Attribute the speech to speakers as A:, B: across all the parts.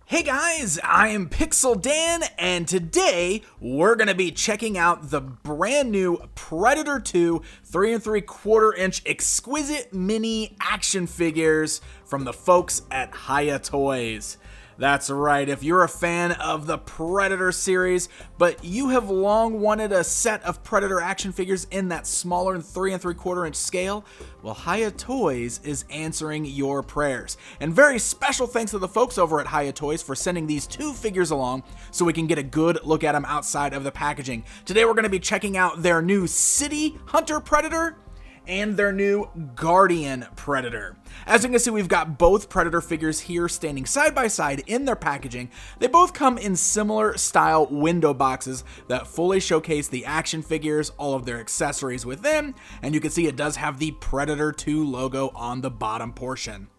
A: Hey guys, I am Pixel Dan, and today we're going to be checking out the brand new Predator 2 3 3/4 inch Exquisite mini action figures from the folks at Hiya Toys. That's right, if you're a fan of the Predator series, but you have long wanted a set of Predator action figures in that smaller 3 3/4 inch scale, well, Hiya Toys is answering your prayers. And very special thanks to the folks over at Hiya Toys for sending these two figures along so we can get a good look at them outside of the packaging. Today we're going to be checking out their new City Hunter Predator and their new Guardian Predator. As you can see, we've got both Predator figures here standing side by side in their packaging. They both come in similar style window boxes that fully showcase the action figures, all of their accessories within, and you can see it does have the Predator 2 logo on the bottom portion.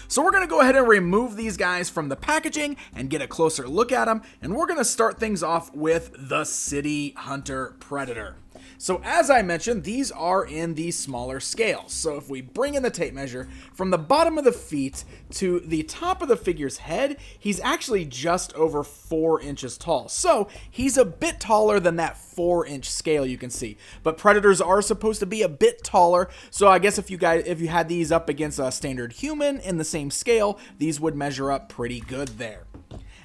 A: So we're going to go ahead and remove these guys from the packaging and get a closer look at them, and we're going to start things off with the City Hunter Predator. So as I mentioned, these are in the smaller scale. So if we bring in the tape measure, from the bottom of the feet to the top of the figure's head, he's actually just over 4 inches tall. So he's a bit taller than that 4-inch scale you can see. But Predators are supposed to be a bit taller, so I guess if you had these up against a standard human in the same scale, these would measure up pretty good there.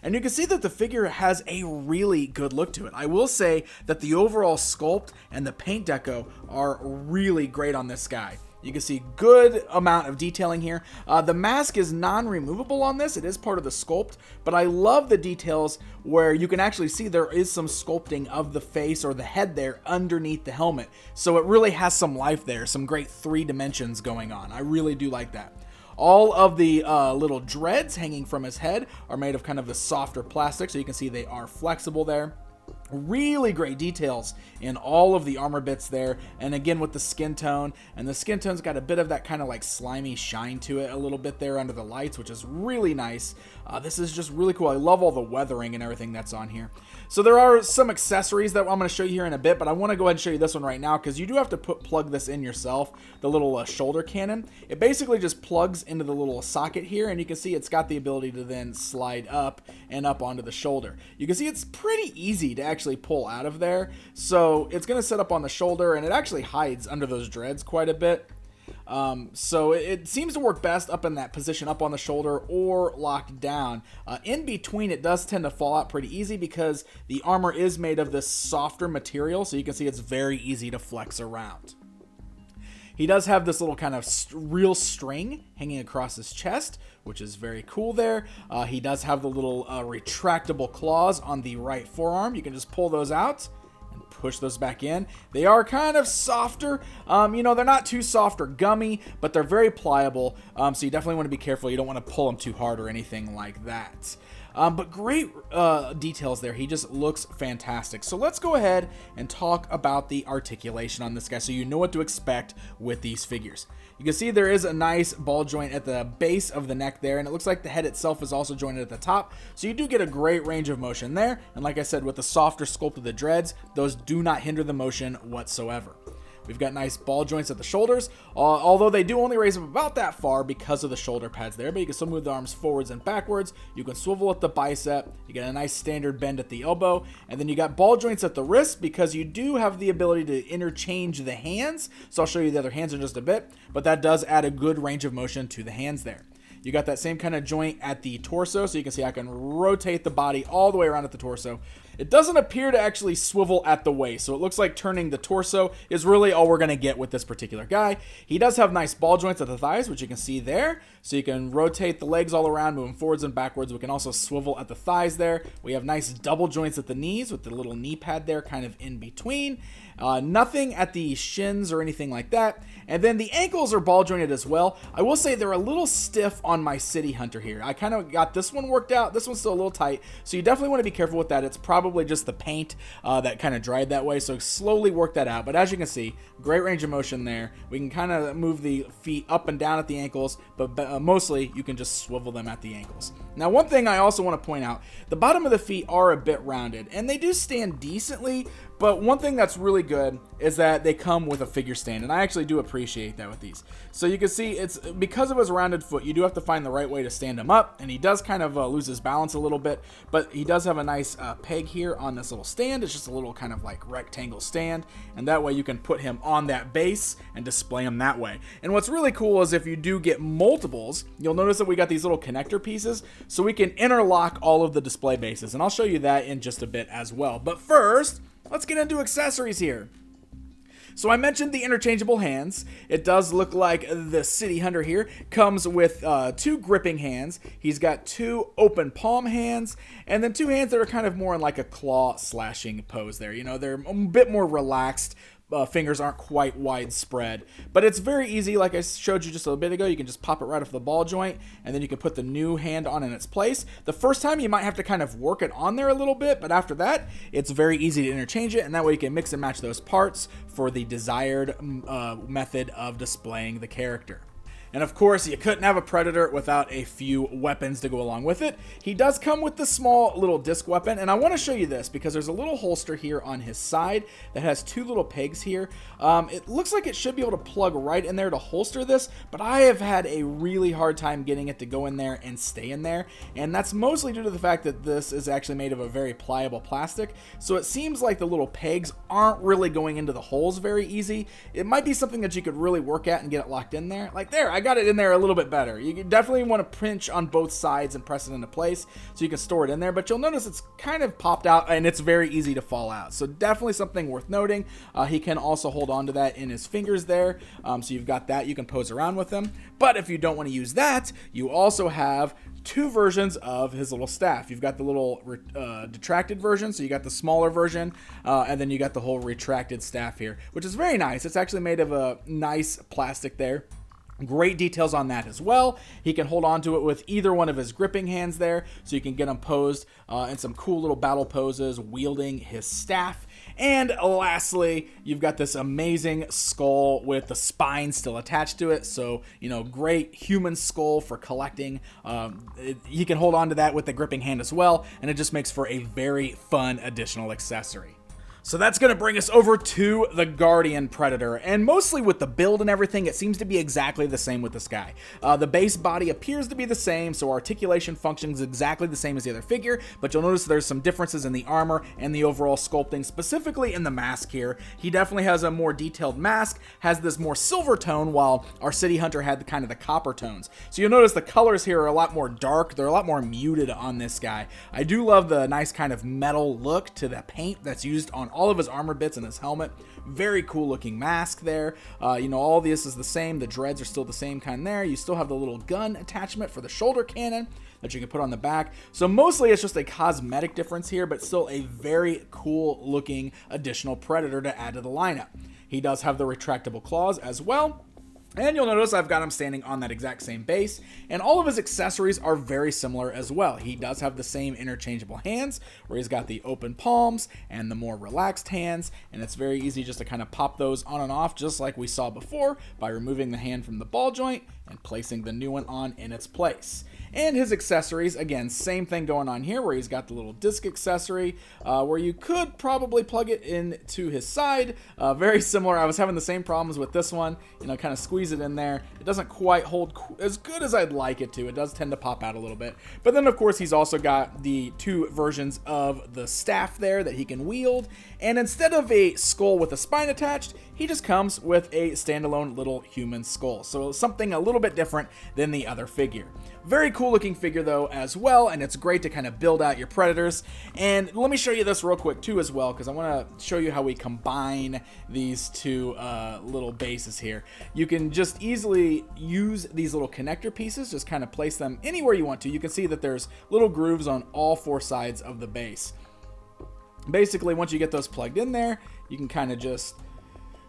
A: And you can see that the figure has a really good look to it. I will say that the overall sculpt and the paint deco are really great on this guy. You can see good amount of detailing here. The mask is non-removable on this. It is part of the sculpt, but I love the details where you can actually see there is some sculpting of the face or the head there underneath the helmet. So it really has some life there, some great 3 dimensions going on. I really do like that. All of the little dreads hanging from his head are made of kind of the softer plastic, so you can see they are flexible there. Really great details in all of the armor bits there, and again with the skin tone, and the skin tone's got a bit of that kind of like slimy shine to it a little bit there under the lights, which is really nice. This is just really cool. I love all the weathering and everything that's on here. So there are some accessories that I'm going to show you here in a bit, but I want to go ahead and show you this one right now because you do have to plug this in yourself, the little shoulder cannon. It basically just plugs into the little socket here, and you can see it's got the ability to then slide up and up onto the shoulder. You can see it's pretty easy to actually pull out of there, so it's going to set up on the shoulder, and it actually hides under those dreads quite a bit. So it seems to work best up in that position up on the shoulder or locked down. In between, it does tend to fall out pretty easy because the armor is made of this softer material, so you can see it's very easy to flex around. He does have this little kind of real string hanging across his chest, which is very cool there. He does have the little retractable claws on the right forearm. You can just pull those out and push those back in. They are kind of softer. You know, they're not too soft or gummy, but they're very pliable. So you definitely want to be careful. You don't want to pull them too hard or anything like that. But great details there. He just looks fantastic. So let's go ahead and talk about the articulation on this guy so you know what to expect with these figures. You can see there is a nice ball joint at the base of the neck there, and it looks like the head itself is also jointed at the top. So you do get a great range of motion there. And like I said, with the softer sculpt of the dreads, those do not hinder the motion whatsoever. We've got nice ball joints at the shoulders, although they do only raise up about that far because of the shoulder pads there, but you can still move the arms forwards and backwards. You can swivel at the bicep, you get a nice standard bend at the elbow, and then you got ball joints at the wrist because you do have the ability to interchange the hands, so I'll show you the other hands in just a bit, but that does add a good range of motion to the hands there. You got that same kind of joint at the torso, so you can see I can rotate the body all the way around at the torso. It doesn't appear to actually swivel at the waist, so it looks like turning the torso is really all we're going to get with this particular guy. He does have nice ball joints at the thighs, which you can see there, so you can rotate the legs all around, moving forwards and backwards. We can also swivel at the thighs there. We have nice double joints at the knees with the little knee pad there kind of in between. Nothing at the shins or anything like that. And then the ankles are ball jointed as well. I will say they're a little stiff on my City Hunter here. I kind of got this one worked out. This one's still a little tight, so you definitely want to be careful with that. It's probably just the paint that kind of dried that way, so slowly work that out. But as you can see, great range of motion there. We can kind of move the feet up and down at the ankles, but mostly you can just swivel them at the ankles. Now, one thing I also want to point out, the bottom of the feet are a bit rounded, and they do stand decently, But one thing that's really good is that they come with a figure stand, and I actually do appreciate that with these. So you can see it's because of his rounded foot, you do have to find the right way to stand him up, and he does kind of lose his balance a little bit, but he does have a nice peg here on this little stand. It's just a little kind of like rectangle stand, and that way you can put him on that base and display him that way. And what's really cool is if you do get multiples, you'll notice that we got these little connector pieces, so we can interlock all of the display bases, and I'll show you that in just a bit as well. But first, let's get into accessories here. So I mentioned the interchangeable hands. It does look like the City Hunter here comes with 2 gripping hands. He's got 2 open palm hands, and then 2 hands that are kind of more in like a claw slashing pose there. You know, they're a bit more relaxed. Fingers aren't quite widespread, but it's very easy. Like I showed you just a little bit ago, you can just pop it right off the ball joint, and then you can put the new hand on in its place. The first time you might have to kind of work it on there a little bit, but after that, it's very easy to interchange it, and that way you can mix and match those parts for the desired method of displaying the character. And of course, you couldn't have a Predator without a few weapons to go along with it. He does come with the small little disc weapon, and I want to show you this because there's a little holster here on his side that has 2 little pegs here. It looks like it should be able to plug right in there to holster this, but I have had a really hard time getting it to go in there and stay in there, and that's mostly due to the fact that this is actually made of a very pliable plastic, so it seems like the little pegs aren't really going into the holes very easy. It might be something that you could really work at and get it locked in there. Like there, I got it in there a little bit better. You definitely want to pinch on both sides and press it into place so you can store it in there, but you'll notice it's kind of popped out and it's very easy to fall out. So definitely something worth noting. He can also hold on to that in his fingers there. So you've got that. You can pose around with him. But if you don't want to use that, you also have 2 versions of his little staff. You've got the little detracted version, so you got the smaller version, and then you got the whole retracted staff here, which is very nice. It's actually made of a nice plastic there. Great details on that as well. He can hold on to it with either one of his gripping hands there, so you can get him posed in some cool little battle poses wielding his staff. And lastly, you've got this amazing skull with the spine still attached to it. So, you know, great human skull for collecting. He can hold on to that with the gripping hand as well, and it just makes for a very fun additional accessory. So that's going to bring us over to the Guardian Predator, and mostly with the build and everything, it seems to be exactly the same with this guy. The base body appears to be the same, so articulation functions exactly the same as the other figure, but you'll notice there's some differences in the armor and the overall sculpting, specifically in the mask here. He definitely has a more detailed mask, has this more silver tone, while our City Hunter had kind of the copper tones. So you'll notice the colors here are a lot more dark, they're a lot more muted on this guy. I do love the nice kind of metal look to the paint that's used on all of his armor bits and his helmet. Very cool looking mask there. You know, all this is the same. The dreads are still the same kind there. You still have the little gun attachment for the shoulder cannon that you can put on the back. So mostly it's just a cosmetic difference here, but still a very cool looking additional Predator to add to the lineup. He does have the retractable claws as well. And you'll notice I've got him standing on that exact same base, and all of his accessories are very similar as well. He does have the same interchangeable hands, where he's got the open palms and the more relaxed hands, and it's very easy just to kind of pop those on and off, just like we saw before, by removing the hand from the ball joint and placing the new one on in its place. And his accessories, again, same thing going on here, where he's got the little disc accessory, where you could probably plug it into his side. Very similar. I was having the same problems with this one. You know, kind of squeeze it in there. It doesn't quite hold as good as I'd like it to. It does tend to pop out a little bit. But then, of course, he's also got the 2 versions of the staff there that he can wield. And instead of a skull with a spine attached, he just comes with a standalone little human skull. So something a little bit different than the other figure. Very cool looking figure though as well, and it's great to kind of build out your Predators. And let me show you this real quick too as well, because I want to show you how we combine these 2 little bases here. You can just easily use these little connector pieces, just kind of place them anywhere you want to. You can see that there's little grooves on all 4 sides of the base. Basically, once you get those plugged in there, you can kind of just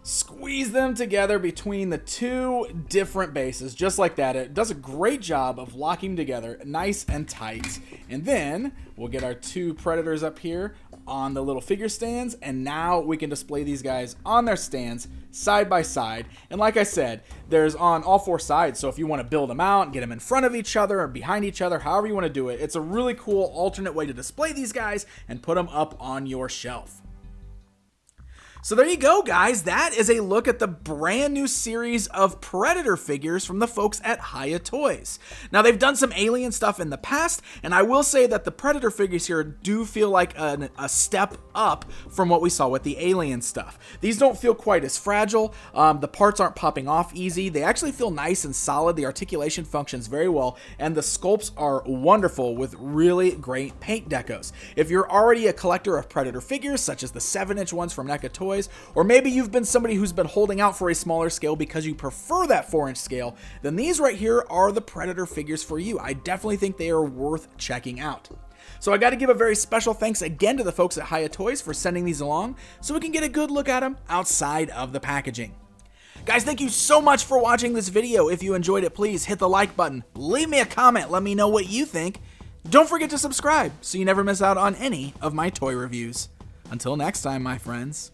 A: squeeze them together between the 2 different bases, just like that. It does a great job of locking together nice and tight. And then we'll get our 2 Predators up here on the little figure stands, and now we can display these guys on their stands side by side. And like I said, there's on all 4 sides, so if you want to build them out, get them in front of each other or behind each other, however you want to do it, it's a really cool alternate way to display these guys and put them up on your shelf. So there you go, guys. That is a look at the brand new series of Predator figures from the folks at Hiya Toys. Now, they've done some Alien stuff in the past, and I will say that the Predator figures here do feel like a step up from what we saw with the Alien stuff. These don't feel quite as fragile. The parts aren't popping off easy. They actually feel nice and solid. The articulation functions very well, and the sculpts are wonderful with really great paint decos. If you're already a collector of Predator figures, such as the 7-inch ones from NECA Toys, or maybe you've been somebody who's been holding out for a smaller scale because you prefer that 4-inch scale, then these right here are the Predator figures for you. I definitely think they are worth checking out. So I got to give a very special thanks again to the folks at Hiya Toys for sending these along so we can get a good look at them outside of the packaging. Guys, thank you so much for watching this video. If you enjoyed it, please hit the like button, leave me a comment, let me know what you think. Don't forget to subscribe so you never miss out on any of my toy reviews. Until next time, my friends.